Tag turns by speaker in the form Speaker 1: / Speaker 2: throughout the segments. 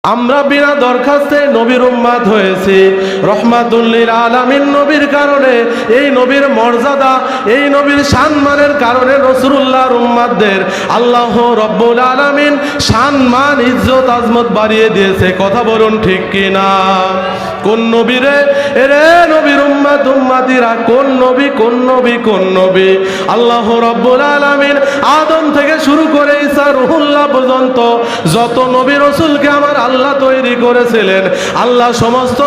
Speaker 1: আমরা বিনা দরখাস্তে নবীর উম্মত হয়েছি রহমাতুল লিল আলামিন নবীর কারণে। এই নবীর মর্যাদা, এই নবীর সম্মানের কারণে রাসূলুল্লাহর উম্মতদের আল্লাহ রাব্বুল আলামিন সম্মান ইজ্জত আজমত বাড়িয়ে দিয়েছে। কথা বলুন ঠিক কি না? কোন নবী রে? এরে নবীর উম্মত উম্মতিরা, কোন নবী কোন নবী কোন নবী? আল্লাহ রাব্বুল আলামিন আদম থেকে শুরু করে ঈসা রুহুল্লাহ পর্যন্ত যত নবী রাসূলকে আমার আল্লাহ তৈরি করেছিলেন, আল্লাহ সমস্ত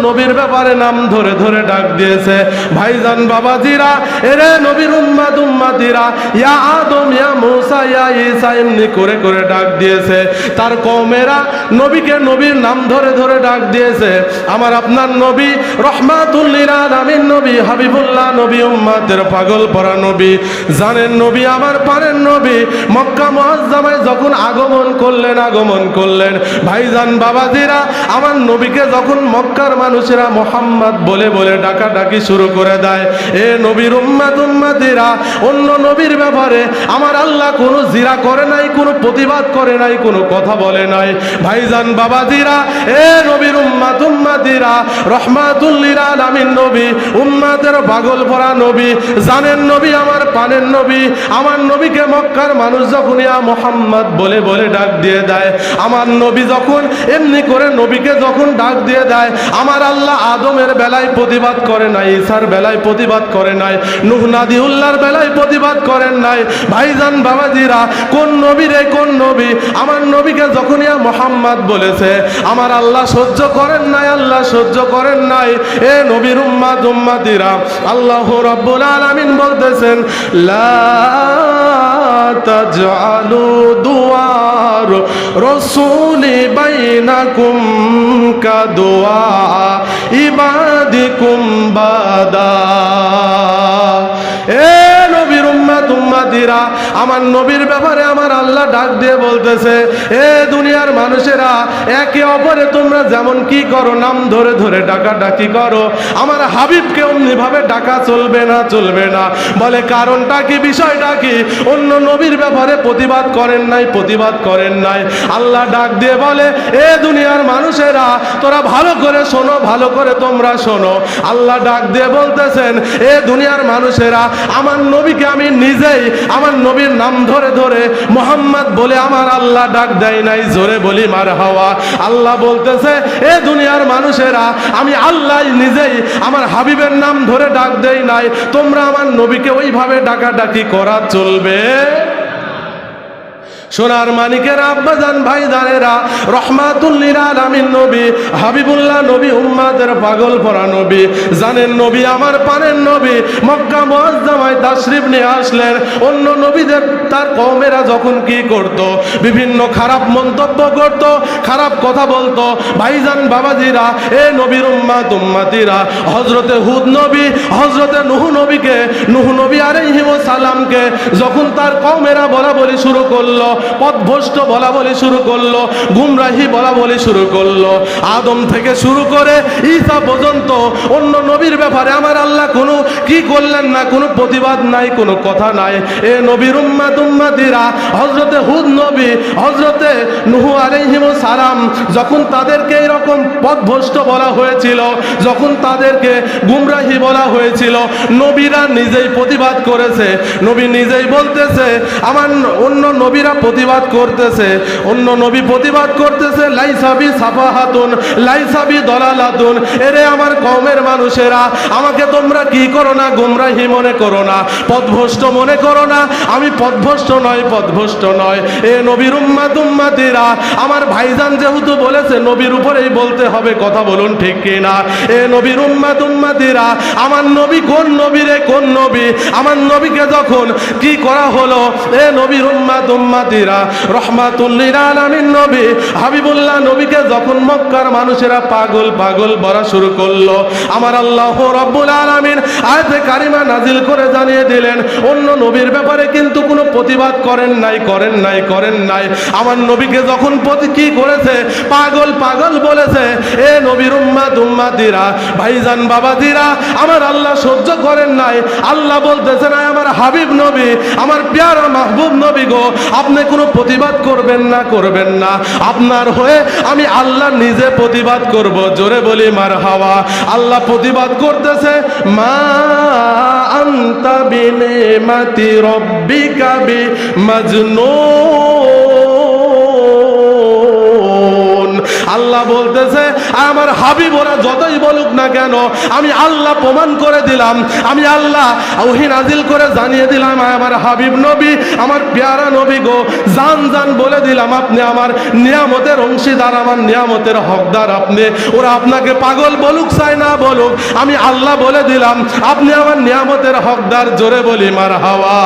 Speaker 1: নবীর ব্যাপারে নাম ধরে ধরে ডাক দিয়েছে। ভাইজান বাবাজিরা, এরে নবীর উম্মত উম্মতিরা, ইয়া আদম ইয়া মূসা ইয়া ঈসা এমনি করে করে ডাক দিয়েছে। তার কওমেরা নবীকে নবীর নাম ধরে ধরে ডাক দিয়েছে। আমার আপনার নবী রহমাতুল লিল আলামিন নবী হাবিবুল্লাহ নবী, উম্মতের পাগল পরা নবী। জানেন নবী আমার পারেন নবী মক্কা মুআজ্জামায় যখন আগমন করলেন ভাইজান বাবাজিরা, আমার নবীকে যখন মক্কার মানুষেরা মোহাম্মদ বলে বলে ডাকাডাকি শুরু করে দেয়, এ নবীর উম্মত উম্মতিরা, অন্য নবীর ব্যাপারে আমার আল্লাহ কোনো জিরা করে নাই, কোনো প্রতিবাদ করে নাই, কোনো কথা বলে নাই। ভাইজান বাবাজিরা, এ নবীর উম্মত উম্মতিরা, রহমাতুল লিল আলামিন নবী, উম্মতের পাগল ভরা নবী। জানেন নবী আমার পানের নবী, আমার নবীকে মক্কার মানুষ যখন ইয়া মোহাম্মদ বলে বলে ডাক দিয়ে দেয়, আমার নবী যখন এমনি করে নবীকে যখন ডাক দিয়ে দেয়, আমার আল্লাহ আদমের বেলায় প্রতিবাদ করে নাই, ঈসার বেলায় প্রতিবাদ করে নাই, নূহ নাদিউল্লাহর বেলায় প্রতিবাদ করেন নাই। ভাইজান বাবাজিরা, কোন নবী রে কোন নবী? আমার নবীকে যখন ইয়া মোহাম্মদ বলেছে, আমার আল্লাহ সহ্য করেন নাই, আল্লাহ সহ্য করেন নাই। এ নবীর উম্মত উম্মতিরা, আল্লাহ রাব্বুল আলামিন বলতেছেন, লা তাজআলু দুআর রাসূলি বাইনাকুম কাদুআ ইবাদিকুম বাদা। এ নবীর উম্মত উম্মতিরা, আমার নবীর ব্যাপারে আমার আল্লাহ ডাক দিয়ে বলতেছে, এ দুনিয়ার মানুষেরা, একে অপরে তোমরা যেমন কি করো, নাম ধরে ধরে ডাকাডাকি করো, আমার হাবিবকে অমনি ভাবে ডাকা চলবে না, চলবে না। বলে কারণটা কি, বিষয়টা কি? অন্য নবীর ব্যাপারে প্রতিবাদ করেন নাই, প্রতিবাদ করেন নাই। আল্লাহ ডাক দিয়ে বলে, এ দুনিয়ার মানুষেরা, তোরা ভালো করে শোনো, ভালো করে তোমরা শোনো। আল্লাহ ডাক দিয়ে বলতেছেন, এ দুনিয়ার মানুষেরা, আমার নবীকে আমি নিজেই আমার নবীর নাম ধরে ধরে মুহাম্মদ বলে আমার আল্লাহ ডাক দেয় নাই। জোরে বলি মারহাওয়া। আল্লাহ বলতেছে, এ দুনিয়ার মানুষেরা, আমি আল্লাহ নিজেই আমার হাবিবের নাম ধরে ডাক দেই নাই, তোমরা আমার নবীকে ওইভাবে ডাকাডাকি করা চলবে? সোনার মানিকের আব্বাজান ভাইজানেরা, রহমাতুল লিল আলামিন নবী হাবিবুল্লাহ নবী, উম্মতের পাগল ভরা নবী। জানেন নবী আমার পানের নবী মক্কা মুআজ্জামায় তাশরিফ নিয়ে আসলেন। অন্য নবীদের তার কওমেরা যখন কি করত, বিভিন্ন খারাপ মন্তব্য করত, খারাপ কথা বলতো। ভাইজান বাবাজিরা, এ নবীর উম্মত উম্মতিরা, হযরতে হুদ নবী, হযরতে নূহ নবীকে, নূহ নবী আলাইহিস সালামকে যখন তার কওমেরা বলা বলি শুরু করলো, পথভ্রষ্ট বলা বলি শুরু করলো, গুমরাহি বলা বলি শুরু করলো, আদম থেকে শুরু করে ঈসা পর্যন্ত অন্য নবীর ব্যাপারে আমার আল্লাহ কোনো কি করলেন না, কোনো প্রতিবাদ নাই, কোনো কথা নাই। এ নবীর উম্মত উম্মতিরা, হযরতে হুদ নবী, হযরতে নূহ আলাইহিস সালাম, যখন তাদেরকে এরকম পথভ্রষ্ট বলা হয়েছিল, যখন তাদেরকে গুমরাহি বলা হয়েছিল, নবীরা নিজেই প্রতিবাদ করেছে। নবী নিজেই বলতেছে, আমার অন্য নবীরা প্রতিবাদ করতেছে, অন্য নবী প্রতিবাদ করতেছে, লাইসাবি সাফাহাতুন লাইসাবি দলালাতুন। এরে আমার কওমের মানুষেরা, আমাকে তোমরা কি করো না, গুমরাহি মনে করো না, পথভ্রষ্ট মনে করো না। আমি পথভ্রষ্ট নয়, পথভ্রষ্ট নয়। এ নবীর উম্মত উম্মতিরা, আমার ভাইজান যেহেতু বলেছে নবীর উপরেই বলতে হবে, কথা বলুন ঠিক কি না? এ নবীর উম্মত উম্মতিরা, আমার নবী কোন নবী রে কোন নবী? আমার নবীকে যখন কি করা হলো, এ নবীর উম্মত উম্মতিরা, রহমাতুল লিল আলামিন নবী হাবিবুল্লাহ নবীকে যখন মক্কার মানুষেরা পাগল পাগল বলা শুরু করলো, আমার আল্লাহ রাব্বুল আলামিন আয়াতে কারিমা নাজিল করে জানিয়ে দিলেন, অন্য নবীর ব্যাপারে কিন্তু কোনো প্রতিবাদ করেন নাই, করেন নাই, করেন নাই। আমার নবীকে যখন কি করেছে, পাগল পাগল বলেছে, এ নবীর উম্মত উম্মতিরা, ভাইজান বাবাজিরা, আমার আল্লাহ সহ্য করেন নাই। আল্লাহ বলতেছে না, আমার হাবিব নবী, আমার প্যারা মাহবুব নবী গো, আপনি কোনো প্রতিবাদ করবেন না, করবেন না। আপনার হয়ে আমি আল্লাহ নিজে প্রতিবাদ করব। জোরে বলি মারহাবা। আল্লাহ প্রতিবাদ করতেছে, মা আনতা বিনিমাতি রব্বিকা বিমাজনুন। আল্লাহ বলতেছে, আমার হাবিব ওরা যতই বলুক না কেন, আমি আল্লাহ প্রমাণ করে দিলাম, আমি আল্লাহ ওহী নাজিল করে জানিয়ে দিলাম, আমার হাবিব নবী, আমার প্যারা নবী গো, জান জান বলে দিলাম, আপনি আমার নিয়ামতের অংশীদার, আমার নিয়ামতের হকদার আপনি। ওরা আপনাকে পাগল বলুক চাই না বলুক, আমি আল্লাহ বলে দিলাম, আপনি আমার নিয়ামতের হকদার। জোরে বলি মারহাবা।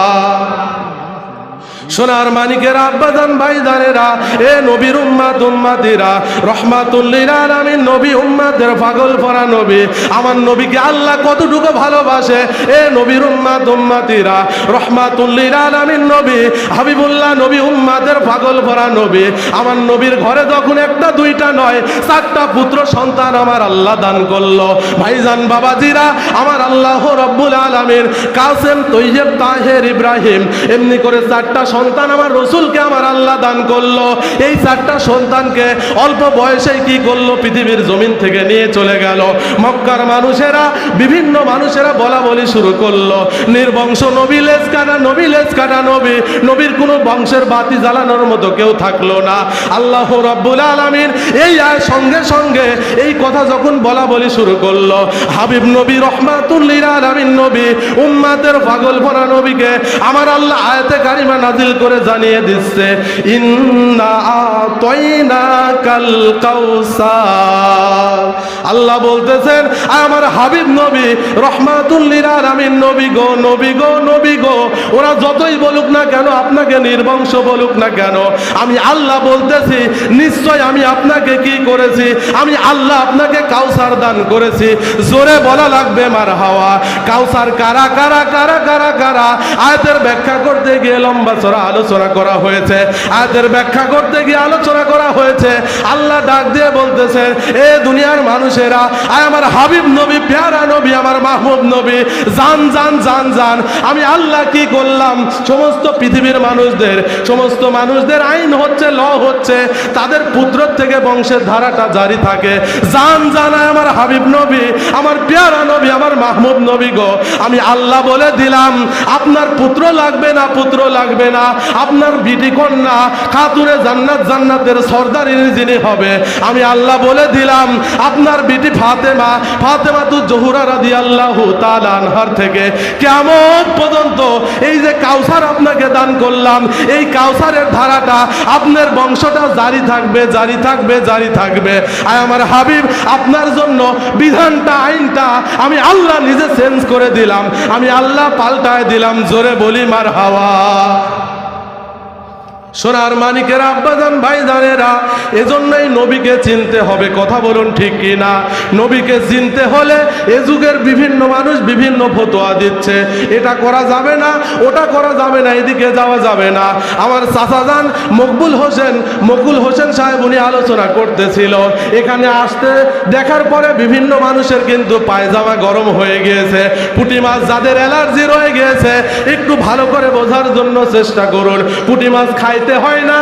Speaker 1: সোনার মানিকের আব্বাজান ভাইজানেরা, এ নবীর উম্মাত উম্মাতিরা, রহমাতুল লিল আলামিন নবী উম্মাতের পাগল পরা নবী, আমার নবীকে আল্লাহ কতটুকু ভালোবাসে। এ নবীর উম্মাত উম্মাতিরা, রহমাতুল লিল আলামিন নবী হাবিবুল্লাহ নবী উম্মাতের পাগল পরা নবী, আমার নবীর ঘরে যখন একটা দুইটা নয় 4টা পুত্র সন্তান আমার আল্লাহ দান করলো। ভাইজান বাবাজিরা, আমার আল্লাহ রব্বুল আলামিন কাসেম তৈয়ব তাহের ইব্রাহিম এমনি করে 4টা সন্তান আমার রসুলকে আমার আল্লাহ দান করলো। এই 4টা সন্তানকে অল্প বয়সে কি করলো, পৃথিবীর জমিন থেকে নিয়ে চলে গেল। মক্কার মানুষেরা, বিভিন্ন মানুষেরা বলা বলি শুরু করলো, নির্বংশ নবী, লেজ কাটা নবী, লেজ কাটা নবী, নবীর কোনো বংশের বাতি জ্বালানোর মতো কেউ থাকলো না। আল্লাহ রাব্বুল আলামিন এই সঙ্গে সঙ্গে এই কথা যখন বলা বলি শুরু করলো, হাবিব নবী রহমাতুল লিল আলামিন নবী উম্মাতের পাগল ভরা নবীকে আমার আল্লাহ আয়াতে কারিমা নাজিল করে জানিয়ে দিচ্ছে, ইন্না আতাইনাকাল কাউসার। আল্লাহ বলতেছেন, আমার হাবিব নবী রহমাতুল লিল আলামিন নবী গো, নবী গো, নবী গো, ওরা যতই বলুক না কেন, আপনাকে নির্বংশ বলুক না কেন, আমি আল্লাহ বলতেছি, নিশ্চয় আমি আপনাকে কি করেছি, আমি আল্লাহ আপনাকে কাউসার দান করেছি। জোরে বলা লাগবে মারহাবা। কাউসার কারা কারা কারা কারা কারা, আয়াতের ব্যাখ্যা করতে গিয়ে লম্বা চড়া আলোচনা করা হয়েছে, আয়াতের ব্যাখ্যা করতে গিয়ে আলোচনা করা হয়েছে। আল্লাহ ডাক দিয়ে বলতেছেন, এ দুনিয়ার মানুষেরা, আমার হাবিব নবী, প্যারা নবী, আমার মাহবুব নবী, জান জান জান জান, আমি আল্লাহ কি করলাম, সমস্ত পৃথিবীর মানুষদের, সমস্ত মানুষদের আইন হচ্ছে, ল হচ্ছে, তাদের পুত্র থেকে বংশের ধারাটা জারি থাকে। জান জান, আমার হাবিব নবী, আমার প্যারা নবী, আমার মাহবুব নবী গো, আমি আল্লাহ বলে দিলাম, আপনার পুত্র লাগবে না, পুত্র লাগবে না, আপনার বিটি কন্যা খাতুনে জান্নাত, জান্নাতের সর্দারিনী যিনি হবে, আমি আল্লাহ বলে দিলাম, আপনার বিটি ফাতেমা, ফাতেমাতুজ জোহরা রাদিয়াল্লাহু তাআলা আনহার থেকে কিয়ামত পর্যন্ত এই যে কাউসার আপনাকে দান করলাম, এই কাউসারের ধারাটা, আপনার বংশটা জারি থাকবে, জারি থাকবে, জারি থাকবে। আর আমার হাবিব, আপনার জন্য বিধানটা, আইনটা আমি আল্লাহ নিজে চেঞ্জ করে দিলাম, আমি আল্লাহ পাল্টায় দিলাম। জোরে বলি মারহাবা। সোনার মানিকের আব্বাজান ভাইজানেরা, এজন্যই নবীকে চিনতে হবে। কথা বলুন ঠিক কি না? নবীকে চিনতে হলে এ যুগের বিভিন্ন মানুষ বিভিন্ন ফতোয়া দিচ্ছে, এটা করা যাবে না, ওটা করা যাবে না, এদিকে যাওয়া যাবে না। আমার চাচাজান মকবুল হোসেন সাহেব উনি আলোচনা করতেছিল, এখানে আসতে দেখার পরে বিভিন্ন মানুষের কিন্তু পায়জামা গরম হয়ে গিয়েছে। পুঁটি মাছ যাদের অ্যালার্জি রয়ে গিয়েছে, একটু ভালো করে বোঝার জন্য চেষ্টা করুন। পুঁটি মাছ খাইতে হয় না,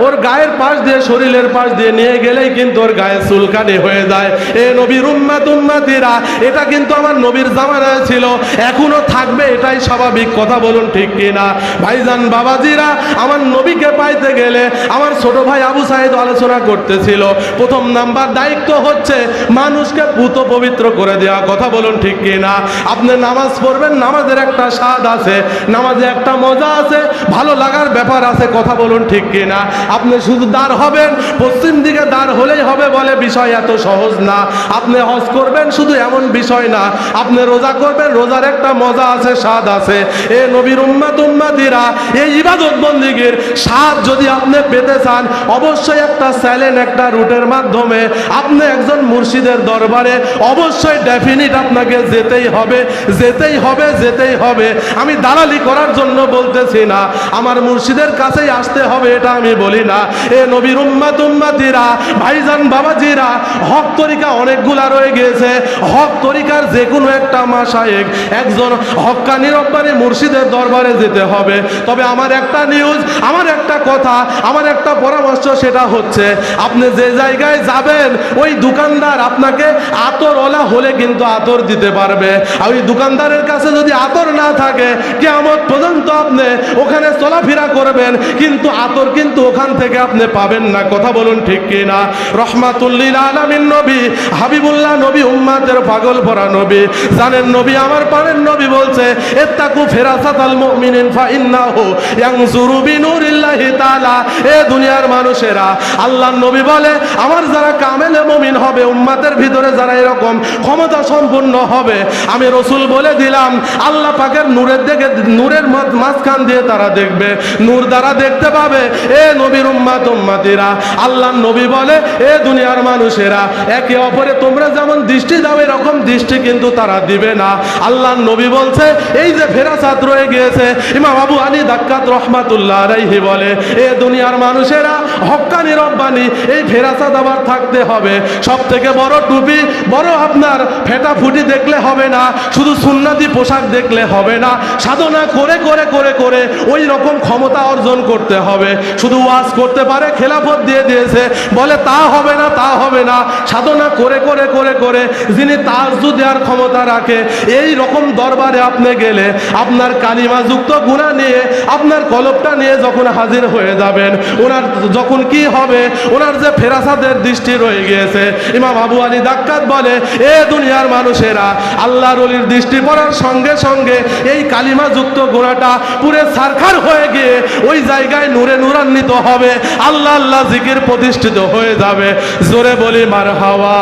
Speaker 1: ওর গায়ের পাশ দিয়ে, শরীরের পাশ দিয়ে নিয়ে গেলেই কিন্তু ওর গায়ে চুলকানি হয়ে যায়। এ নবীর উম্মাত উম্মাতিরা, এটা কিন্তু আমার নবীর জামানায় ছিল, এখনো থাকবে, এটাই স্বাভাবিক। কথা বলুন ঠিক কিনা? ভাইজান বাবাজিরা, আমার নবীকে পাইতে গেলে, আমার ছোট ভাই আবু সাইদ আলোচনা করতেছিল, প্রথম নাম্বার দায়িত্ব হচ্ছে মানুষকে পুত পবিত্র করে দেওয়া। কথা বলুন ঠিক কিনা? আপনি নামাজ পড়বেন, নামাজের একটা স্বাদ আছে, নামাজে একটা মজা আছে, ভালো লাগার ব্যাপার আছে। কথা বলুন ঠিক কিনা? আপনি শুধু দাঁড় হবেন, পশ্চিম দিকে দাঁড় হলেই হবে বলে বিষয় এত সহজ না। আপনি হজ করবেন, শুধু এমন বিষয় না। আপনি রোজা করবেন, রোজার একটা মজা আছে, স্বাদ আছে। এ নবীর উম্মাত উম্মাতিরা, এই ইবাদত বন্দেগীর স্বাদ যদি আপনি পেতে চান, অবশ্যই একটা চ্যালেঞ্জ, একটা রুটের মাধ্যমে আপনি একজন মুর্শিদের দরবারে অবশ্যই ডেফিনিট আপনাকে যেতেই হবে, যেতেই হবে, যেতেই হবে। আমি দালালি করার জন্য বলতেছি না, আমার মুর্শিদ মুর্শিদের কাছেই আসতে হবে এটা আমি বলি না। এ নবীর উম্মত উম্মতিরা, ভাইজান বাবাজিরা, হক তরিকা অনেকগুলা রয়ে গিয়েছে। হক তরিকার যে কোনো একটা মাশায়েখ, একজন হক্কানি রব্বানি মুর্শিদের দরবারে যেতে হবে। তবে আমার একটা নিউজ, আমার একটা কথা, আমার একটা পরামর্শ, সেটা হচ্ছে আপনি যে জায়গায় যাবেন ওই দোকানদার আপনাকে আতরওয়ালা হলে কিন্তু আতর দিতে পারবে। আর ওই দোকানদারের কাছে যদি আতর না থাকে, কিয়ামত পর্যন্ত আপনি ওখানে চলাফেরা করবেন কিন্তু আতর কিন্তু ওখান থেকে আপনি পাবেন না। কথা বলুন ঠিক কি না? রহমাতুল্লিল আলামিন নবী, হাবিবুল্লাহ নবী, উম্মাতের পাগল ভরা নবী। জানেন নবী আমার পারেন নবী বলছে, ইত্তাকু ফিরাসাতাল মুমিনিন ফা ইন্নাহু ইয়ানজুরু বিনুরিল্লাহি তাআলা। এ দুনিয়ার মানুষেরা, আল্লাহর নবী বলে আমার যারা কামেলে মুমিন হবে, উম্মাতের ভিতরে যারা এরকম ক্ষমতা সম্পন্ন হবে, আমি রাসূল বলে দিলাম আল্লাহ পাকের নূরের দিকে, নূরের মাঝখান দিয়ে তারা দেখবে, নূর দ্বারা দেখতে পাবে। এ নবীর উম্মাত উম্মাতিরা, আল্লাহর নবী বলে এ দুনিয়ার মানুষেরা, একে অপরে তোমরা যেমন দৃষ্টি দাও এরকম দৃষ্টি কিন্তু তারা দিবে না। আল্লাহর নবী বলছে এই যে ফেরাসাত রয়ে গিয়েছে, ইমাম আবু আলী দাক্কাত রহমাতুল্লাহ আলাইহি বলে এ দুনিয়ার মানুষেরা, হক্কানি রব্বানি, এই ফেরাসাত আবার থাকতে হবে। সব থেকে বড় টুপি, বড় আপনার ফেটা ফুটি দেখলে হবে না, শুধু সুন্নাতি পোশাক দেখলে হবে না, সাধনা করে করে করে করে ওই রকম ক্ষমতা অর্জন করতে হবে। শুধু ওয়াজ করতে পারে, খেলাফত দিয়ে দিয়েছে বলে তা হবে না, তা হবে না। সাধনা করে করে করে করে যিনি তাজ্জুদ দেওয়ার ক্ষমতা রাখে, এই রকম দরবারে আপনি গেলে আপনার কালিমাযুক্ত গুনাহ নিয়ে, আপনার কলবটা নিয়ে যখন হাজির হয়ে যাবেন, ওনার যখন কি হবে, ওনার যে ফেরাসাতের দৃষ্টি রয়ে গিয়েছে, ইমাম আবু আলী দাক্কাত বলে এ দুনিয়ার মানুষেরা, আল্লাহর ওলির দৃষ্টি পড়ার সঙ্গে সঙ্গে এই কালিমাযুক্ত গুনাহটা পুরে সারখার হয়ে গিয়ে ওই জায়গায় নূরে নূরান্বিত হবে, আল্লাহ আল্লাহ জিকির প্রতিষ্ঠিত হয়ে যাবে। জোরে বলি মারহাবা।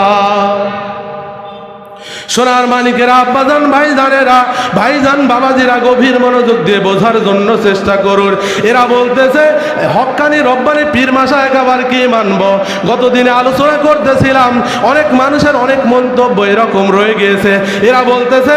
Speaker 1: সোনার মানিকেরা, আব্বাজান ভাইজানেরা, ভাইজান বাবাজিরা, গভীর মনোযোগ দিয়ে বোঝার জন্য চেষ্টা করুন। এরা বলতেছে হক্কানি রব্বানি পীর মাশায়েখ আবার কি মানব। গতদিনে আলোচনা করতেছিলাম, অনেক মানুষের অনেক মন্তব্য এরকম রয়ে গিয়েছে। এরা বলতেছে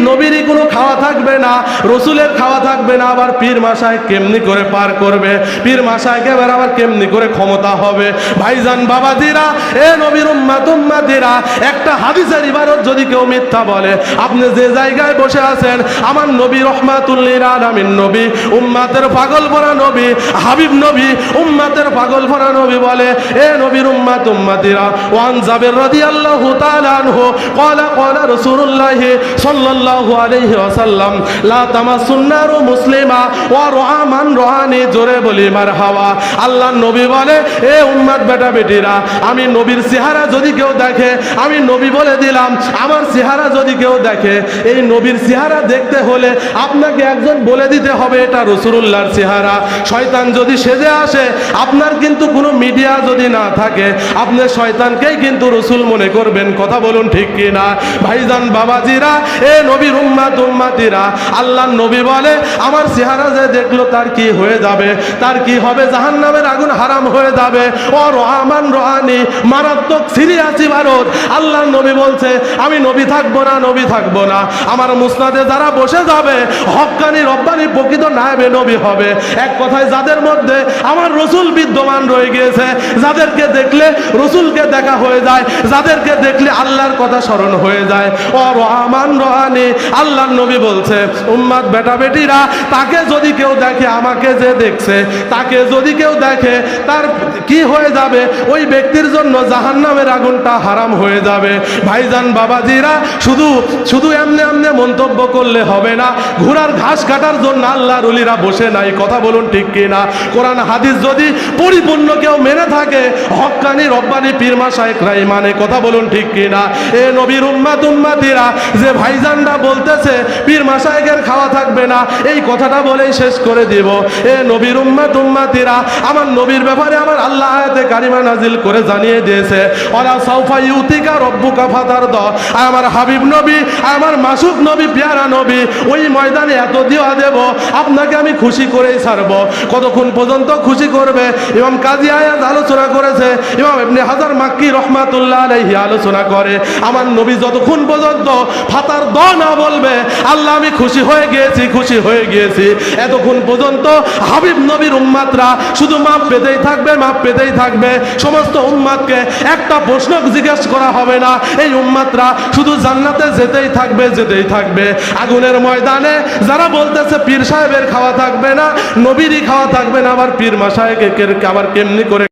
Speaker 1: নবীরই কোনো খাওয়া থাকবে না, রসুলের খাওয়া থাকবে না, আবার পীর মাশায়েখ কেমনি করে পার করবে, পীর মাশায়েখ আবার কেমনি করে ক্ষমতা হবে। ভাইজান বাবাজিরা, এ নবীর উম্মাত উম্মাতিরা, একটা হাদিসের ইবারত যদি কেউ মিথ্যা বলে, আপনি যে জায়গায় বসে আছেন, আমার নবী রহমাতুল্লিল আলামিন নবী, উম্মাতের পাগল ভরা নবী, হাবিব নবী, উম্মাতের পাগল ভরা নবী বলে এ নবীর উম্মাত উম্মাতিরা, ওয়ান জাবির রাদিয়াল্লাহু তাআলা আনহু ক্বালা ক্বালা রাসূলুল্লাহ সাল্লাল্লাহু আলাইহি ওয়াসাল্লাম লা তামাসুন নারু মুসলিমা ওয়া রাআ মান রাআনি। জোরে বলি মারহাবা। আল্লাহর নবী বলে এ উম্মাত বেটা বেটিরা, আমি নবীর চেহারা যদি কেউ দেখে, আমি নবী বলে দিলাম আমার চেহারা যদি কেউ দেখে, এই নবীর চেহারা দেখতে হলে আপনাকে একজন বলে দিতে হবে এটা রাসূলুল্লাহর চেহারা। শয়তান যদি সেজে আসে, আপনার কিন্তু কোনো মিডিয়া যদি না থাকে, আপনি শয়তানকেই কিন্তু রাসূল মনে করবেন। কথা বলুন ঠিক কি না? ভাইজান বাবাজিরা, এ নবীর উম্মাত উম্মাতিরা, আল্লাহর নবী বলে আমার চেহারা যে দেখলো তার কি হয়ে যাবে, তার কি হবে, জাহান্নামের আগুন হারাম হয়ে যাবে। ও রহমান রহানি, মারাত্মক সিরিয়াস ইবারত। আল্লাহর নবী বলছে আমি নবী থাকবো না, নবী থাকবো না। আমার মুসনাদে যারা বসে যাবে, হক্কানি রব্বানি প্রকৃত নায়েবে নবী হবে। এক কথায় যাদের মধ্যে আমার রসুল বিদ্যমান রয়ে গিয়েছে, যাদেরকে দেখলে রসুলকে দেখা হয়ে যায়, যাদেরকে দেখলে আল্লাহর কথা স্মরণ হয়ে যায়। ও রহমান রহানি, আল্লাহর নবী বলছে উম্মাত বেটা বেটিরা, তাকে যদি কেউ দেখে, আমাকে যে দেখছে তাকে যদি কেউ দেখে, তার কি হয়ে যাবে, ওই ব্যক্তির জন্য জাহান্নামের আগুনটা হারাম হয়ে যাবে। ভাইজান বাবাজিরা, শুধু শুধু এমনি এমনি মন্তব্য করলে হবে না। ঘোড়ার ঘাস কাটার জন্য আল্লাহর ওলিরা বসে নাই। কথা বলুন ঠিক কি না? কোরআন হাদিস যদি পরিপূর্ণ কেউ মেনে থাকে, হক্কানি রব্বানি পীর মাশায়েখরাই মানে। কথা বলুন ঠিক কি না? এ নবীর উম্মাত উম্মাতিরা, যে ভাইজানরা বলতেছে পীর মাশায়েখের খাওয়া থাকবে না, এই কথাটা বলেই শেষ করে দিব। এ নবীর উম্মাত উম্মাতিরা, আমার নবীর ব্যাপারে আমার আল্লাহ আয়াতে কারিমা নাজিল করে জানিয়ে দিয়েছে, ওয়ালা সাউফা ইউতিকা রব্বুকা ফাতারদা, আমার হাবিব নবী, আমার মাসুক নবী, পেয়ারা নবী, ওই ময়দানে এত দিয়া দেব আপনাকে আমি খুশি করেই ছাড়বো। কতক্ষণ পর্যন্ত খুশি করবে? ইমাম কাজী আয়াত আলোচনা করেছে, ইমাম ইবনে হাজার মাক্কি রহমাতুল্লাহ আলাইহি আলোচনা করে, আমার নবী যতক্ষণ পর্যন্ত ফাতার দ না বলবে আল্লাহ আমি খুশি হয়ে গিয়েছি, খুশি হয়ে গিয়েছি, এতক্ষণ পর্যন্ত হাবিব নবীর উম্মাতরা শুধু মাপ পেতেই থাকবে, মাপ পেতেই থাকবে। সমস্ত উম্মাতকে একটা প্রশ্ন জিজ্ঞেস করা হবে না, এই উম্মাতরা শুধু জান্নাতে যেতেই থাকবে, যেতেই থাকবে। আগুনের ময়দানে যারা বলতেছে পীর সাহেবের খাওয়া থাকবে না, নবীরই খাওয়া থাকবে না, আবার পীর মাশায়েখের আবার কেমনি করে